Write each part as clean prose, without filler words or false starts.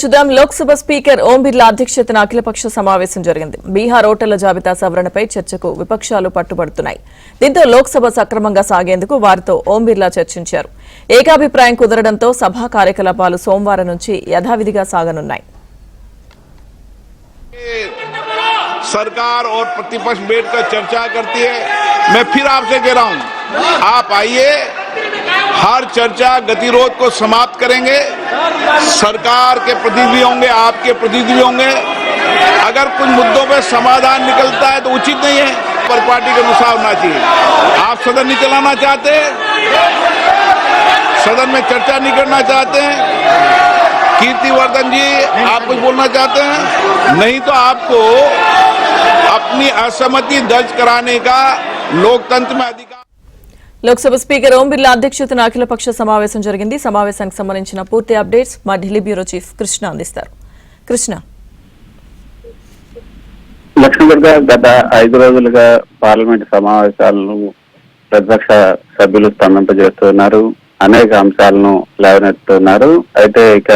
చూద్దాం. లోక్సభ స్పీకర్ ఓం బిర్లా అధ్యక్షతన అఖిలపక్ష సమావేశం జరిగింది. బీహార్ ఓటర్ల జాబితా సవరణపై చర్చకు విపక్షాలు పట్టుబడుతున్నాయి. దీంతో లోక్సభ సక్రమంగా సాగేందుకు వారితో ఓం బిర్లా చర్చించారు. ఏకాభిప్రాయం కుదరడంతో సభా కార్యకలాపాలు సోమవారం నుంచి యథావిధిగా సాగనున్నాయి. सरकार और प्रतिपक्ष बैठकर चर्चा करती है। मैं फिर आपसे कह रहा हूं, आप आइए, हर चर्चा गतिरोध को समाप्त करेंगे। सरकार के प्रतिनिधि होंगे, आपके प्रतिनिधि होंगे। अगर कुछ मुद्दों पे समाधान निकलता है तो उचित नहीं है, पर पार्टी के अनुसार होना चाहिए। आप सदन नहीं चलाना चाहते, सदन में चर्चा नहीं करना चाहते हैं, कीर्तिवर्धन जी आप कुछ बोलना चाहते हैं, नहीं तो आपको अपनी असहमति दर्ज कराने का लोकतंत्र में अधिकार। లోక్సభ స్పీకర్ ఓం బిర్లా అధ్యక్షతన అఖిలపక్ష సమావేశం జరిగింది. సమావేశానికి సంబంధించిన పూర్తి అప్డేట్స్ మా ఢిల్లీ బ్యూరో చీఫ్ కృష్ణ అందిస్తారు. కృష్ణ, లక్ష్మీదుర్గ గత 5 రోజులుగా పార్లమెంట్ సమావేశాలను ప్రతిపక్ష సభ్యులు స్తంభింపజేస్తున్నారు. అనేక అంశాలను లేవనెత్తుతున్నారు. అయితే ఇక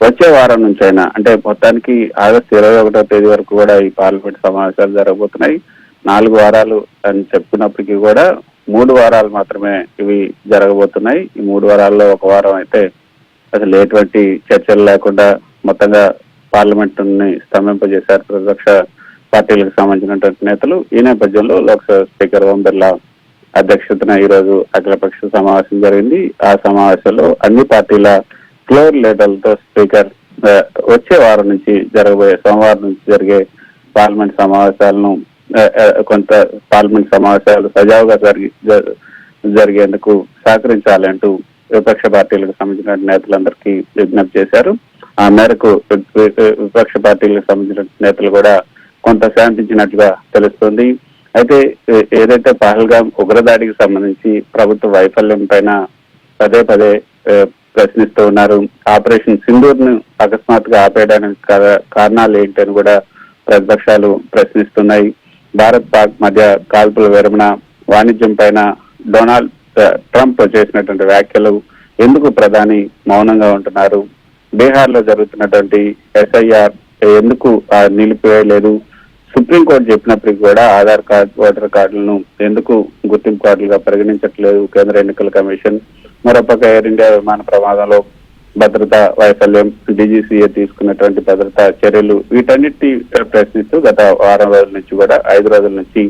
వచ్చే వారం నుంచి అయినా, అంటే మొత్తానికి ఆగస్టు 21వ తేదీ వరకు కూడా ఈ పార్లమెంట్ సమావేశాలు జరగబోతున్నాయి. 4 వారాలు అని చెప్పుకున్నప్పటికీ కూడా 3 వారాలు మాత్రమే ఇవి జరగబోతున్నాయి. ఈ 3 వారాల్లో 1 వారం అయితే అసలు ఎటువంటి చర్చలు లేకుండా మొత్తంగా పార్లమెంట్ ని స్తంభింపజేశారు ప్రతిపక్ష పార్టీలకు సంబంధించినటువంటి నేతలు. ఈ నేపథ్యంలో లోక్సభ స్పీకర్ ఓం బిర్లా అధ్యక్షతన ఈ రోజు అఖిలపక్ష సమావేశం జరిగింది. ఆ సమావేశంలో అన్ని పార్టీల ఫ్లోర్ లీడర్లతో స్పీకర్ వచ్చే వారం నుంచి జరగబోయే సోమవారం నుంచి జరిగే పార్లమెంట్ సమావేశాలను సజావుగా జరిగేందుకు సహకరించాలంటూ విపక్ష పార్టీలకు సంబంధించిన నేతలందరికీ విజ్ఞప్తి చేశారు. ఆ మేరకు విపక్ష పార్టీలకు సంబంధించిన నేతలు కూడా కొంత శాంతించినట్లుగా తెలుస్తుంది. అయితే ఏదైతే పహల్గాం ఉగ్రదాడికి సంబంధించి ప్రభుత్వ వైఫల్యం పైన పదే పదే ప్రశ్నిస్తూ ఉన్నారు. ఆపరేషన్ సింధూర్ ను అకస్మాత్తుగా ఆపేయడానికి కారణాలు ఏంటని కూడా ప్రతిపక్షాలు ప్రశ్నిస్తున్నాయి. భారత్ పాక్ మధ్య కాల్పుల విరమణ, వాణిజ్యం పైన డొనాల్డ్ ట్రంప్ చేసినటువంటి వ్యాఖ్యలు ఎందుకు ప్రధాని మౌనంగా ఉంటున్నారు, బీహార్ లో జరుగుతున్నటువంటి SIR ఎందుకు నిలిపివేయలేదు, సుప్రీంకోర్టు చెప్పినప్పటికీ కూడా ఆధార్ కార్డు, ఓటర్ కార్డులను ఎందుకు గుర్తింపు కార్డులుగా పరిగణించట్లేదు కేంద్ర ఎన్నికల కమిషన్, మరోపక్క ఎయిర్ ఇండియా విమాన ప్రమాదంలో భద్రతా వైఫల్యం, DGCA తీసుకున్నటువంటి భద్రతా చర్యలు, వీటన్నిటి ప్రశ్నిస్తూ గత వారం రోజుల నుంచి కూడా 5 రోజుల నుంచి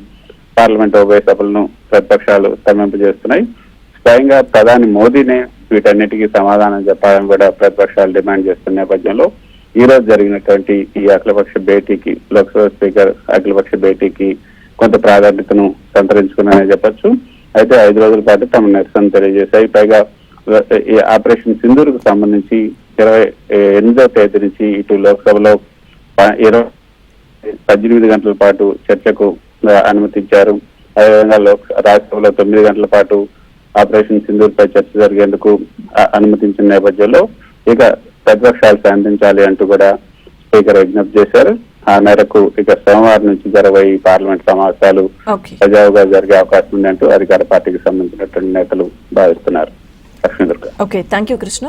పార్లమెంట్ ఉభయ సభలను ప్రతిపక్షాలు స్తంభింపజేస్తున్నాయి. స్వయంగా ప్రధాని మోదీనే వీటన్నిటికీ సమాధానం చెప్పాలని కూడా ప్రతిపక్షాలు డిమాండ్ చేస్తున్న నేపథ్యంలో ఈ రోజు జరిగినటువంటి ఈ అఖిలపక్ష భేటీకి, లోక్సభ స్పీకర్ అఖిలపక్ష భేటీకి కొంత ప్రాధాన్యతను సంతరించుకున్నారని చెప్పొచ్చు. అయితే 5 రోజుల పాటు తమ నిరసన తెలియజేశాయి. పైగా ఈ ఆపరేషన్ సింధూర్ కు సంబంధించి 28వ తేదీ నుంచి ఇటు లోక్సభలో 18 గంటల పాటు చర్చకు అనుమతించారు. అదేవిధంగా రాజ్యసభలో 9 గంటల పాటు ఆపరేషన్ సింధూర్ పై చర్చ జరిగేందుకు అనుమతించిన నేపథ్యంలో ఇక ప్రతిపక్షాలు శాంతించాలి అంటూ కూడా స్పీకర్ విజ్ఞప్తి చేశారు. ఆ మేరకు ఇక సోమవారం నుంచి జరగబోయే పార్లమెంట్ సమావేశాలు సజావుగా జరిగే అవకాశం ఉంది అంటూ అధికార పార్టీకి సంబంధించినటువంటి నేతలు భావిస్తున్నారు. Lakshmi Durga. Okay, thank you Krishna.